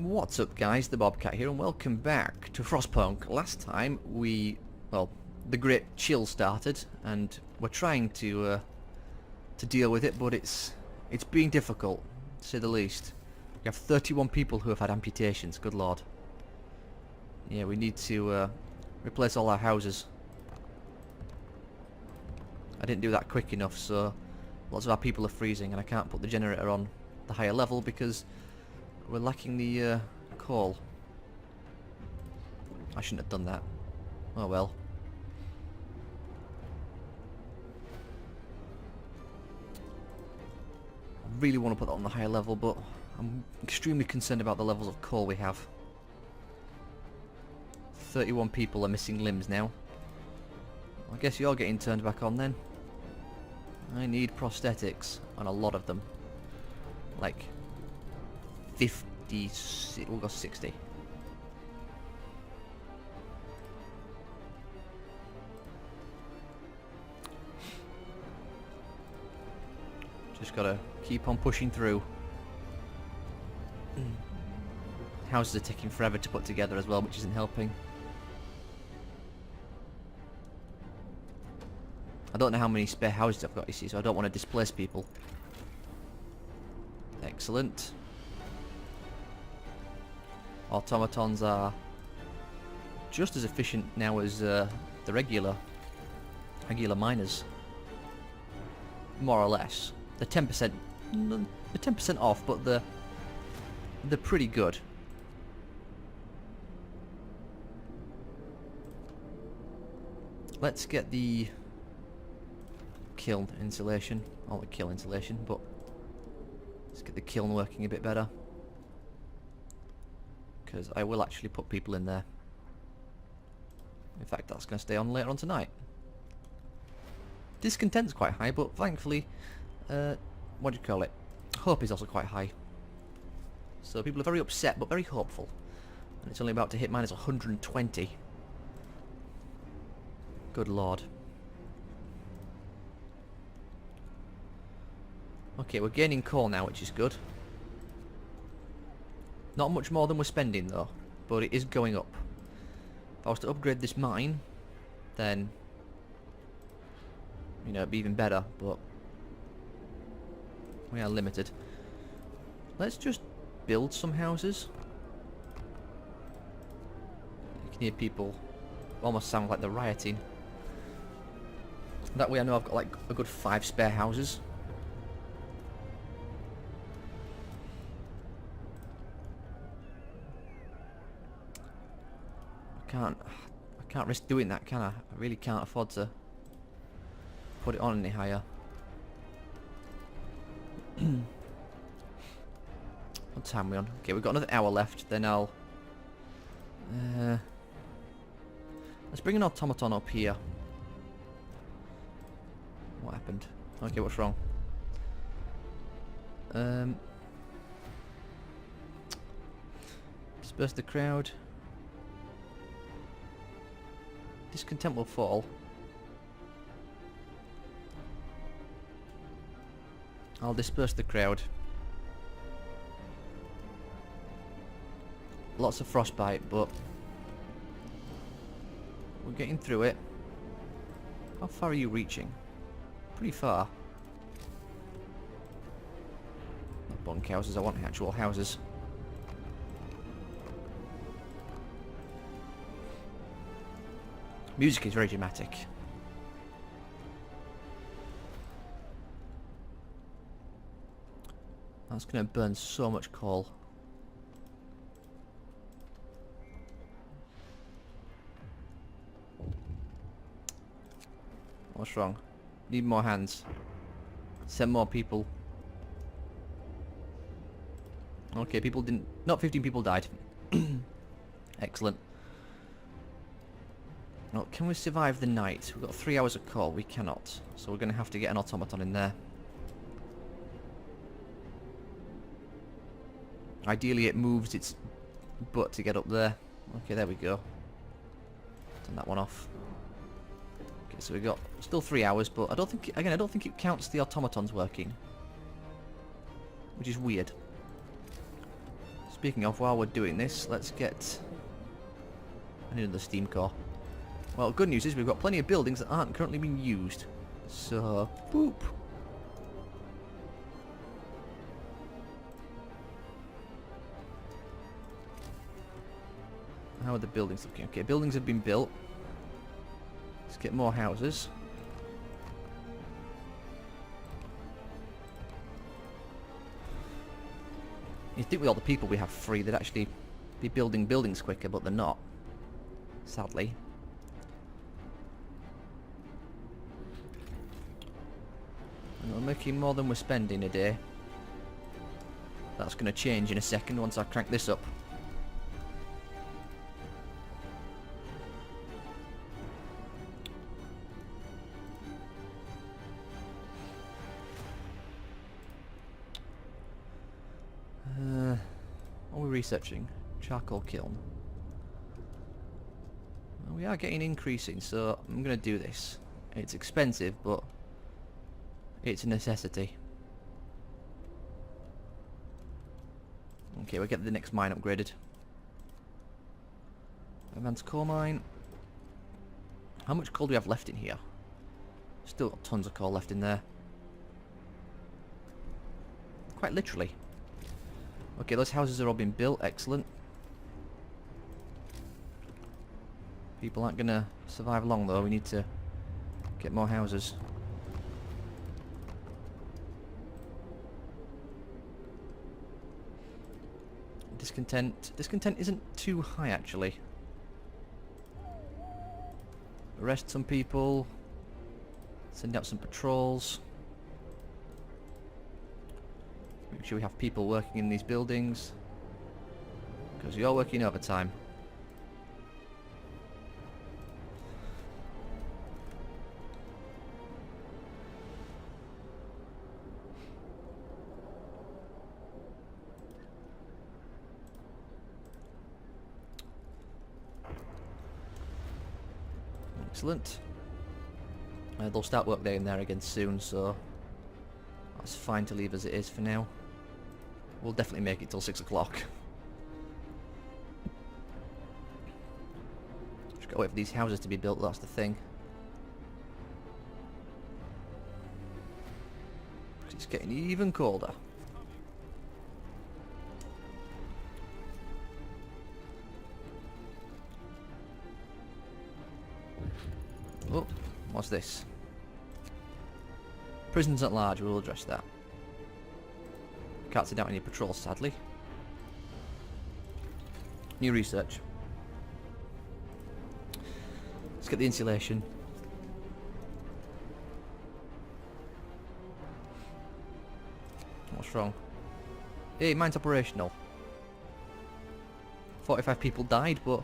What's up guys, the Bobcat here and welcome back to FrostPunk. Last time well, the Great Chill started and we're trying to deal with it, but it's being difficult, to say the least. We have 31 people who have had amputations, good lord. Yeah, we need to replace all our houses. I didn't do that quick enough, so lots of our people are freezing and I can't put the generator on the higher level because we're lacking the coal. I shouldn't have done that. Oh well. I really want to put that on the higher level, but I'm extremely concerned about the levels of coal we have. 31 people are missing limbs now. I guess you're getting turned back on then. I need prosthetics on a lot of them. Like 50, we'll go 60. Just gotta keep on pushing through. Houses are taking forever to put together as well, which isn't helping. I don't know how many spare houses I've got, you see, so I don't want to displace people. Excellent. Automatons are just as efficient now as the regular miners, more or less. They're 10% off, but they're pretty good. Let's get the kiln insulation, or the kill insulation, but let's get the kiln working a bit better. Because I will actually put people in there. In fact, that's going to stay on later on tonight. Discontent's quite high, but thankfully, what do you call it? Hope is also quite high. So people are very upset, but very hopeful. And it's only about to hit minus 120. Good lord. Okay, we're gaining coal now, which is good. Not much more than we're spending though, but it is going up. If I was to upgrade this mine, then, you know, it'd be even better, but we are limited. Let's just build some houses. You can hear people almost sound like they're rioting. That way I know I've got like a good 5 spare houses. I can't risk doing that, can I? I really can't afford to put it on any higher. What time are we on? Okay, we've got another hour left, then I'll let's bring an automaton up here. What happened? Okay, what's wrong? Disperse the crowd. Discontent will fall. I'll disperse the crowd. Lots of frostbite, but we're getting through it. How far are you reaching? Pretty far. Not bunkhouses, I want actual houses. Music is very dramatic. That's going to burn so much coal. What's wrong? Need more hands. Send more people. Okay, people didn't... Not 15 people died. Excellent. Well, can we survive the night? We've got 3 hours of coal. We cannot. So we're going to have to get an automaton in there. Ideally it moves its butt to get up there. Okay, there we go. Turn that one off. Okay, so we've got still 3 hours, but I don't think, again, I don't think it counts the automatons working. Which is weird. Speaking of, while we're doing this, let's get another steam core. Well, good news is we've got plenty of buildings that aren't currently being used. So, boop. How are the buildings looking? Okay, buildings have been built. Let's get more houses. You'd think with all the people we have free, they'd actually be building buildings quicker, but they're not. Sadly. And we're making more than we're spending a day. That's going to change in a second once I crank this up. What are we researching? Charcoal kiln. Well, we are getting increasing, so I'm going to do this. It's expensive, but it's a necessity. Okay, we'll get the next mine upgraded. Advanced core mine. How much coal do we have left in here? Still got tons of coal left in there. Quite literally. Okay, those houses are all being built. Excellent. People aren't going to survive long, though. We need to get more houses. Discontent. Discontent isn't too high, actually. Arrest some people. Send out some patrols. Make sure we have people working in these buildings. Because you're working overtime. Excellent. They'll start work there and there again soon, so that's fine to leave as it is for now. We'll definitely make it till 6 o'clock. Just gotta wait for these houses to be built, that's the thing. It's getting even colder. Oh, what's this? Prisons at large, we'll address that. Can't send out any patrols, sadly. New research. Let's get the insulation. What's wrong? Hey, mine's operational. 45 people died, but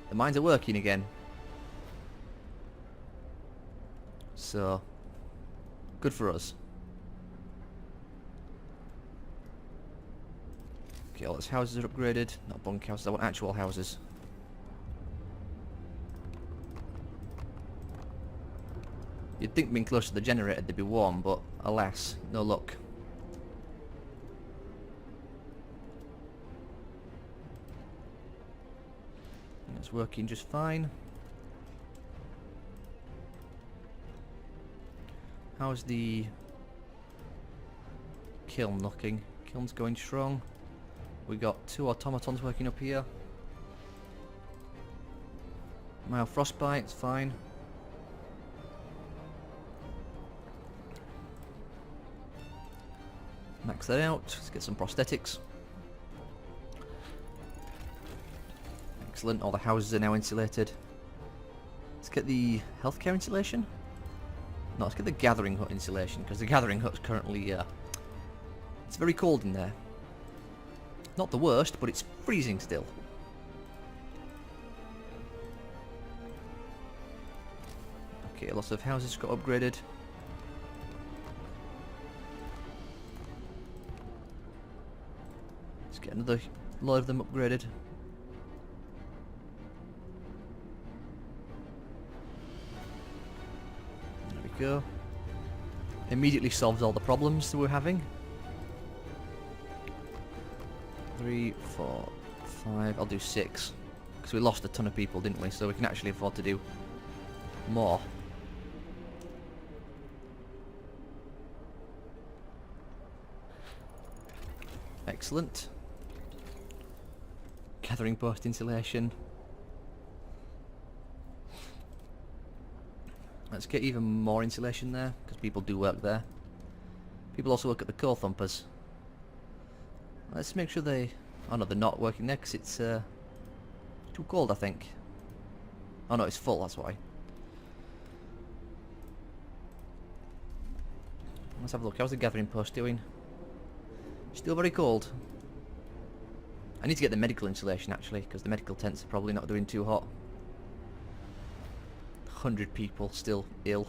the mines are working again. So, good for us. Okay, all those houses are upgraded. Not bunkhouses, I want actual houses. You'd think being close to the generator they'd be warm, but alas, no luck. And it's working just fine. How's the kiln looking? Kiln's going strong. We got 2 automatons working up here. Mild frostbite, it's fine. Max that out. Let's get some prosthetics. Excellent. All the houses are now insulated. Let's get the healthcare insulation. No, let's get the gathering hut insulation, because the gathering hut's currently, it's very cold in there. Not the worst, but it's freezing still. Okay, lots of houses got upgraded. Let's get another load of them upgraded. There we go. Immediately solves all the problems that we're having. 3, 4, 5. I'll do 6. Because we lost a ton of people, didn't we? So we can actually afford to do more. Excellent. Gathering post insulation. Let's get even more insulation there, because people do work there. People also work at the coal thumpers. Let's make sure they... Oh no, they're not working there, because it's too cold, I think. Oh no, it's full, that's why. Let's have a look. How's the gathering post doing? Still very cold. I need to get the medical insulation, actually, because the medical tents are probably not doing too hot. 100 people still ill.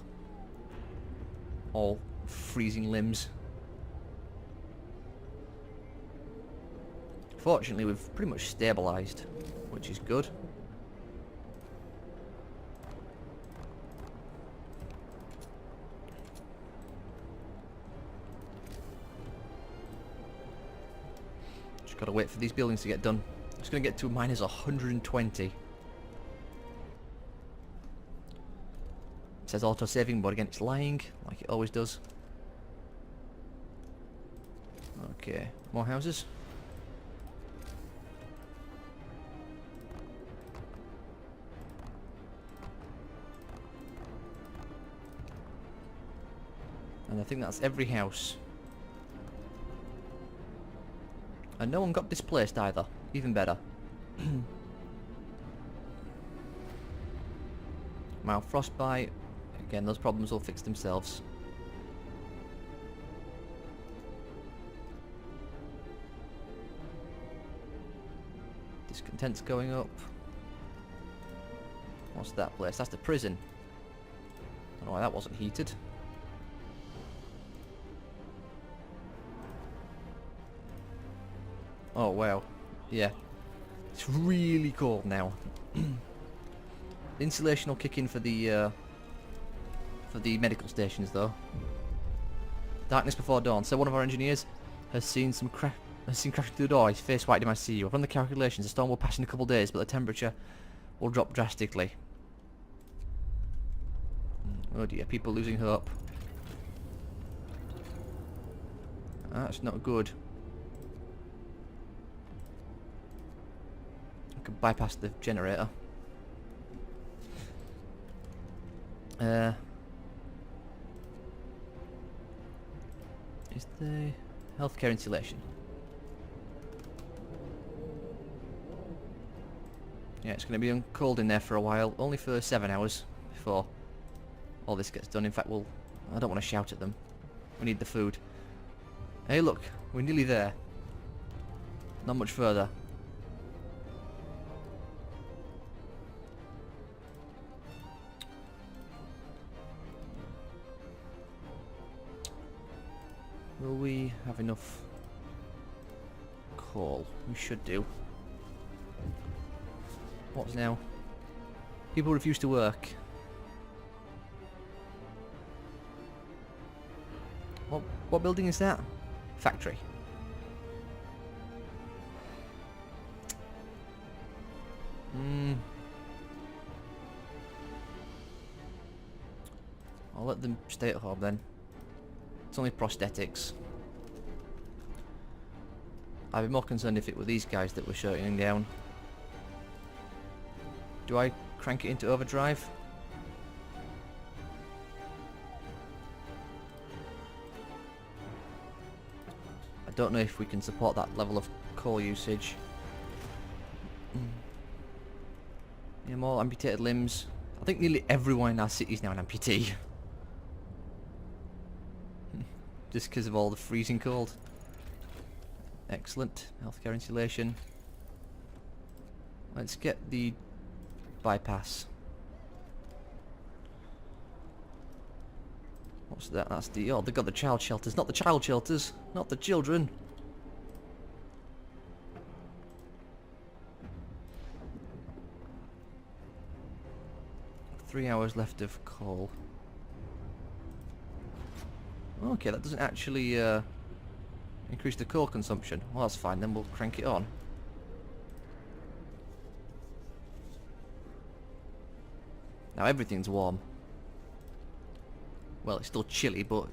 All freezing limbs. Fortunately, we've pretty much stabilised, which is good. Just gotta wait for these buildings to get done. It's gonna get to minus 120. It says auto-saving, but again it's lying, like it always does. Okay, more houses. And I think that's every house. And no one got displaced either, even better. Now frostbite. Again, those problems will fix themselves. Discontent's going up. What's that place? That's the prison. Don't know why that wasn't heated. Oh wow. Yeah. It's really cold now. The insulation will kick in for the medical stations though. Darkness before dawn. So one of our engineers has seen crashing through the door. His face white in my see. I've run the calculations. The storm will pass in a couple of days, but the temperature will drop drastically. Oh dear, people losing hope. That's not good. I can bypass the generator. Is the healthcare insulation? Yeah, it's going to be cold in there for a while, only for 7 hours before all this gets done. In fact, I don't want to shout at them. We need the food. Hey look, we're nearly there. Not much further. Will we have enough coal? We should do. What's now? People refuse to work. What building is that? Factory. I'll let them stay at home then. It's only prosthetics. I'd be more concerned if it were these guys that were shutting down. Do I crank it into overdrive? I don't know if we can support that level of coal usage. Yeah, more amputated limbs. I think nearly everyone in our city is now an amputee. Just because of all the freezing cold. Excellent. Healthcare insulation. Let's get the bypass. What's that? That's the... Oh, they've got the child shelters. Not the child shelters. Not the children. Three hours left of coal. Okay, that doesn't actually increase Increase the coal consumption. Well, that's fine, then we'll crank it on. Now everything's warm. Well, it's still chilly, but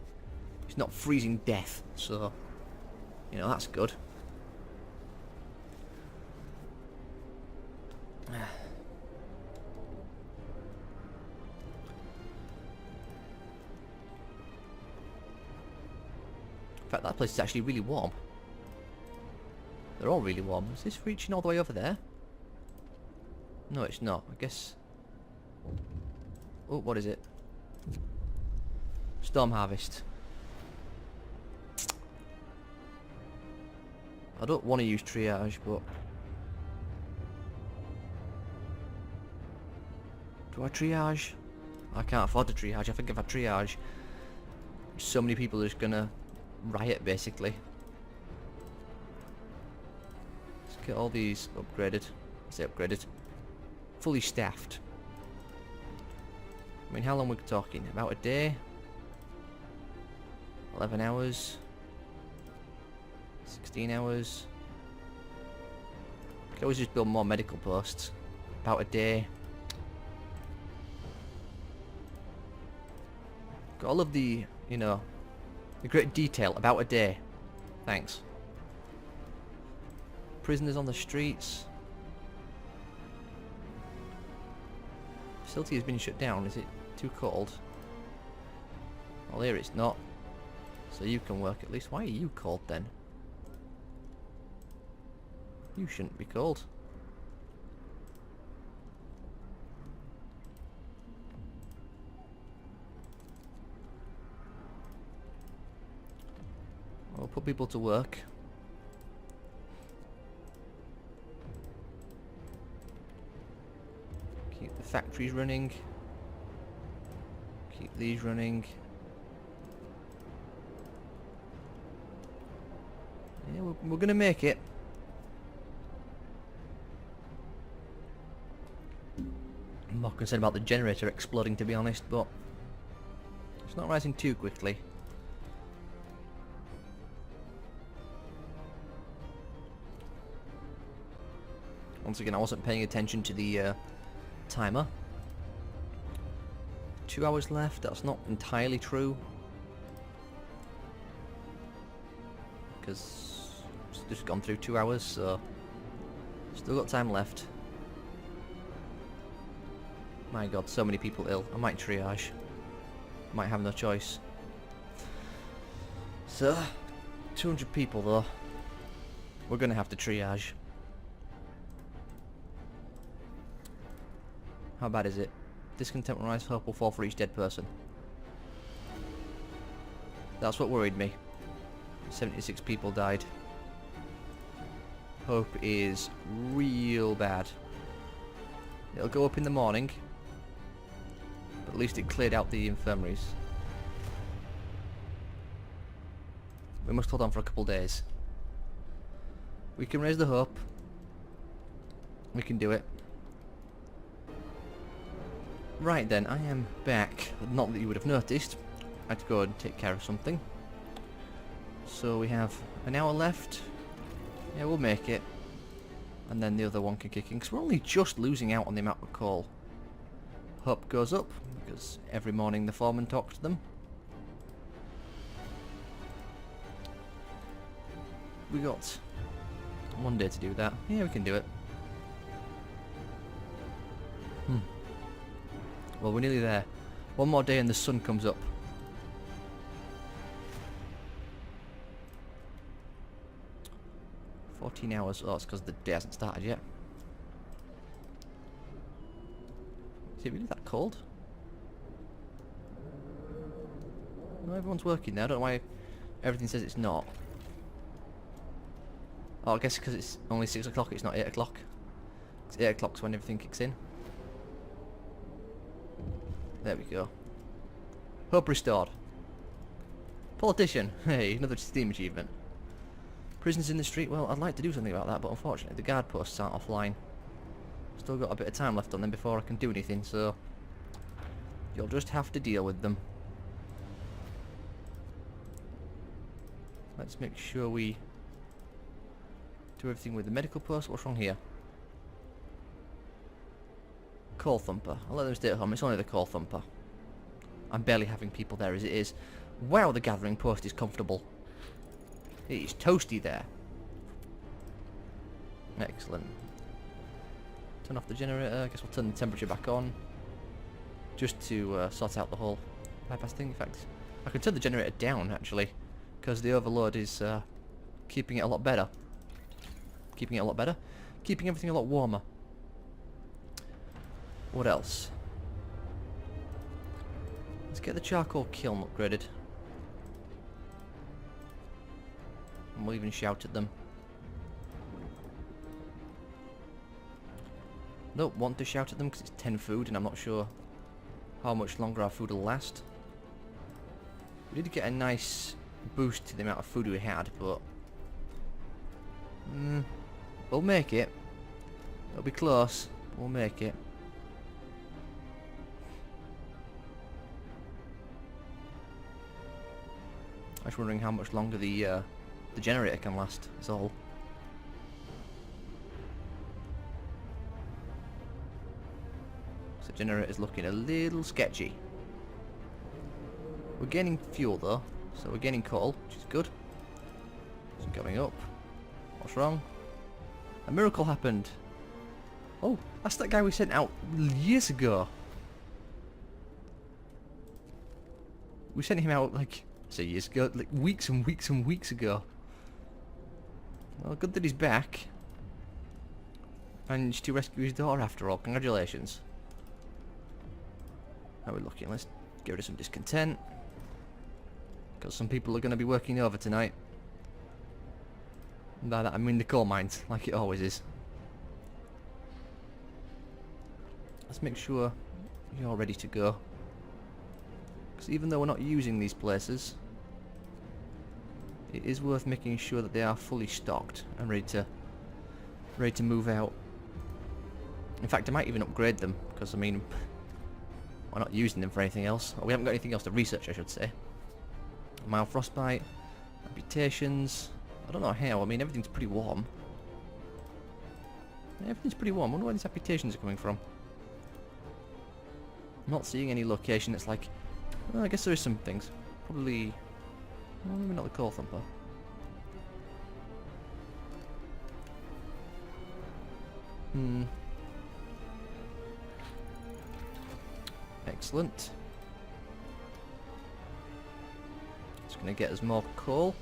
it's not freezing death, so, you know, that's good. In fact, that place is actually really warm. They're all really warm. Is this reaching all the way over there? No, it's not. I guess... Oh, what is it? Storm harvest. I don't want to use triage, but... Do I triage? I can't afford to triage. I think if I triage, so many people are just gonna riot, basically. Let's get all these upgraded. I say upgraded. Fully staffed. I mean, how long are we talking? About a day? 11 hours? 16 hours? Could always just build more medical posts. About a day. Got all of the, you know, the great detail about a day. Thanks. Prisoners on the streets. Facility has been shut down. Is it too cold? Well, here it's not. So you can work at least. Why are you cold then? You shouldn't be cold. We'll put people to work. Keep the factories running. Keep these running. Yeah, we're gonna make it. I'm more concerned about the generator exploding, to be honest, but it's not rising too quickly. Once again, I wasn't paying attention to the timer. 2 hours left. That's not entirely true, because it's just gone through 2 hours, so still got time left. My god, so many people ill. I might triage. Might have no choice. So, 200 people though. We're gonna have to triage. How bad is it? Discontent will rise, hope will fall for each dead person. That's what worried me. 76 people died. Hope is real bad. It'll go up in the morning, but at least it cleared out the infirmaries. We must hold on for a couple days. We can raise the hope. We can do it. Right then, I am back. Not that you would have noticed. I had to go and take care of something. So we have an hour left. Yeah, we'll make it. And then the other one can kick in, because we're only just losing out on the amount of coal. Hope goes up, because every morning the foreman talks to them. We got one day to do that. Yeah, we can do it. Well, we're nearly there. One more day and the sun comes up. "14 hours. Oh, it's because the day hasn't started yet. Is it really that cold? No, everyone's working there. I don't know why everything says it's not. Oh, I guess because it's only 6 o'clock, it's not 8 o'clock. It's 8 o'clock's when everything kicks in. There we go. Hope restored. Politician. Hey, another Steam achievement. Prisoners in the street. Well, I'd like to do something about that, but unfortunately the guard posts aren't offline. Still got a bit of time left on them before I can do anything, so you'll just have to deal with them. Let's make sure we Do everything with the medical post. What's wrong here? Coal thumper. I'll let them stay at home. It's only the coal thumper. I'm barely having people there as it is. Wow, the gathering post is comfortable. It is toasty there. Excellent. Turn off the generator. I guess we'll turn the temperature back on. Just to sort out the whole bypass thing. In fact, I could turn the generator down actually, because the overload is keeping it a lot better. Keeping it a lot better. Keeping everything a lot warmer. What else? Let's get the charcoal kiln upgraded. And we'll even shout at them. Don't want to shout at them because it's 10 food and I'm not sure how much longer our food will last. We did get a nice boost to the amount of food we had, but we'll make it. It'll be close. We'll make it. I was wondering how much longer the generator can last. Is all. So the generator's looking a little sketchy. We're gaining fuel though, so we're gaining coal, which is good. It's going up. What's wrong? A miracle happened. Oh, that's that guy we sent out years ago. We sent him out like, say years ago, like weeks and weeks and weeks ago. Well, good that he's back. Managed to rescue his daughter after all. Congratulations. How are we looking? Let's get rid of some discontent. Because some people are going to be working over tonight. And by that I mean the coal mines, like it always is. Let's make sure you're ready to go. Because even though we're not using these places, it is worth making sure that they are fully stocked and ready to move out. In fact, I might even upgrade them, because I mean, we're not using them for anything else. Or we haven't got anything else to research, I should say. Mild frostbite, amputations. I don't know how. I mean, everything's pretty warm. Everything's pretty warm. I wonder where these amputations are coming from. I'm not seeing any location that's like. Well, I guess there is some things. Probably. Well, maybe not the coal thumper. Excellent. It's going to get us more coal.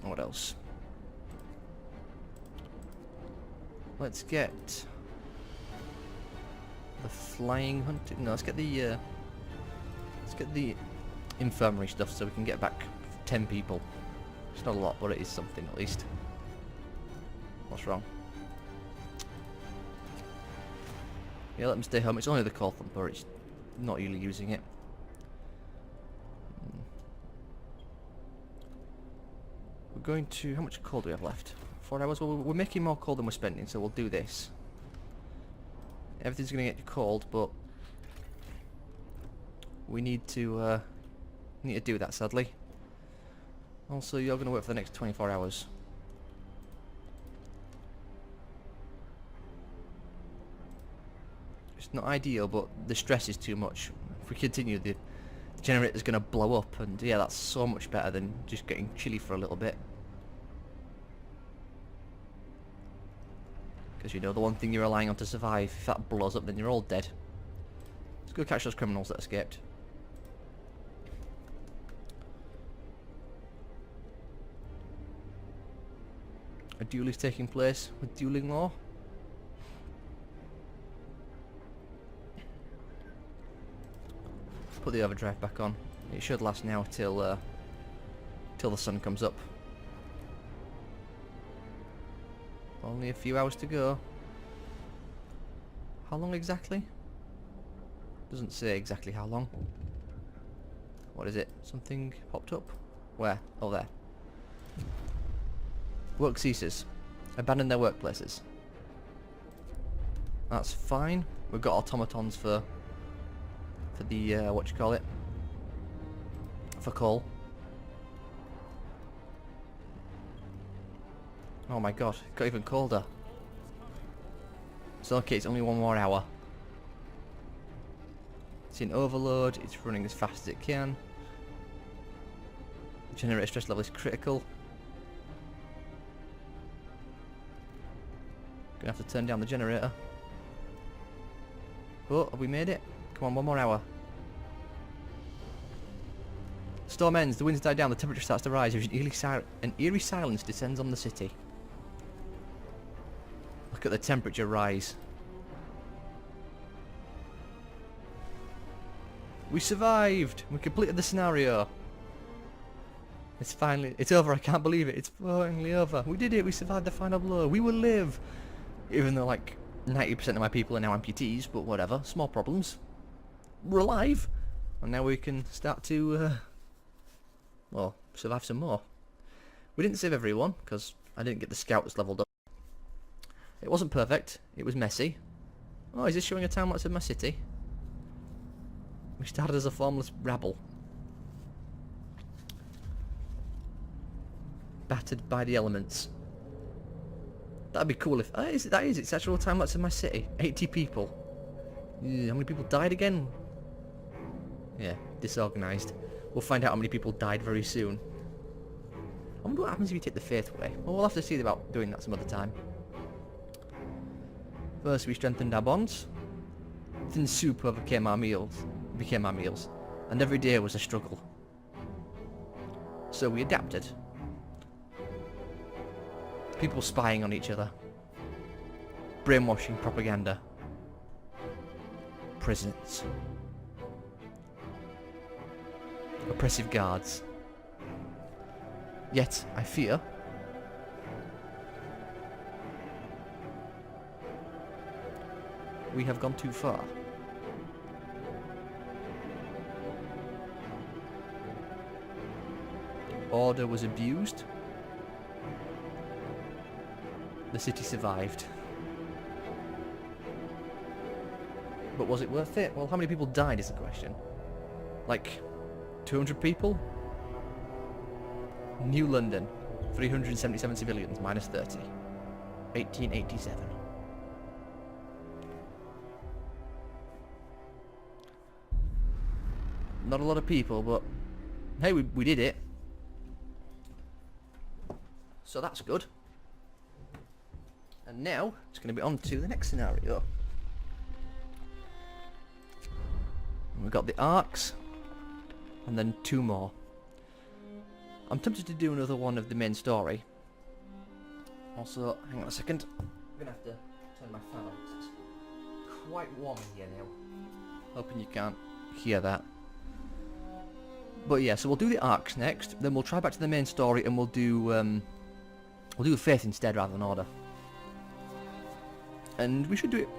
What else? Let's get the flying hunting. No, let's get the infirmary stuff so we can get back 10 people. It's not a lot, but it is something at least. What's wrong? Yeah, let them stay home. It's only the coal thumper. It's not really using it. We're going to... How much coal do we have left? 4 hours? Well, we're making more coal than we're spending, so we'll do this. Everything's going to get cold, but we need to do that, sadly. Also, you're going to work for the next 24 hours. It's not ideal, but the stress is too much. If we continue, the generator's going to blow up, and yeah, that's so much better than just getting chilly for a little bit. Because you know, the one thing you're relying on to survive, if that blows up, then you're all dead. Let's go catch those criminals that escaped. A duel is taking place with dueling law. Put the overdrive back on. It should last now till the sun comes up. Only a few hours to go. How long exactly? Doesn't say exactly how long. What is it? Something popped up? Where? Oh, there. Work ceases. Abandon their workplaces. That's fine. We've got automatons for the what you call it? For coal. Oh my god, it got even colder. It's okay, it's only 1 more hour. It's in overload, it's running as fast as it can. Generator stress level is critical. Gonna have to turn down the generator. Oh, have we made it? Come on, 1 more hour. Storm ends, the winds die down, the temperature starts to rise. An eerie silence descends on the city. Look at the temperature rise. We survived! We completed the scenario. It's over, I can't believe it. It's finally over. We did it, we survived the final blow. We will live! Even though like 90% of my people are now amputees, but whatever, small problems. We're alive! And now we can start to, well, survive some more. We didn't save everyone, because I didn't get the scouts leveled up. It wasn't perfect, it was messy. Oh, is this showing a time-lapse of my city? We started as a formless rabble. Battered by the elements. That'd be cool if... it's actual time-lapse of my city. 80 people. Ew, how many people died again? Yeah, disorganised. We'll find out how many people died very soon. I wonder what happens if you take the faith way. Well, we'll have to see about doing that some other time. First, we strengthened our bonds. Thin soup became our meals, and every day was a struggle. So we adapted. People spying on each other. Brainwashing propaganda. Prisons. Oppressive guards. Yet, I fear... we have gone too far. Order was abused. The city survived. But was it worth it? Well, how many people died is the question. Like, 200 people? New London, 377 civilians, minus 30. 1887. Not a lot of people, but hey, we did it. So that's good. And now, it's going to be on to the next scenario. We've got the arcs, and then 2 more. I'm tempted to do another one of the main story. Also, hang on a second. I'm going to have to turn my fan on because it's quite warm in here now. Hoping you can't hear that. But yeah, so we'll do the arcs next, then we'll try back to the main story and we'll do Faith instead rather than Order. And we should do it.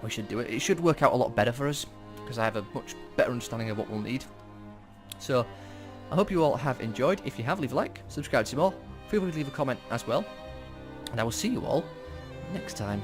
We should do it. It should work out a lot better for us, because I have a much better understanding of what we'll need. So, I hope you all have enjoyed. If you have, leave a like, subscribe to see more, feel free to leave a comment as well. And I will see you all next time.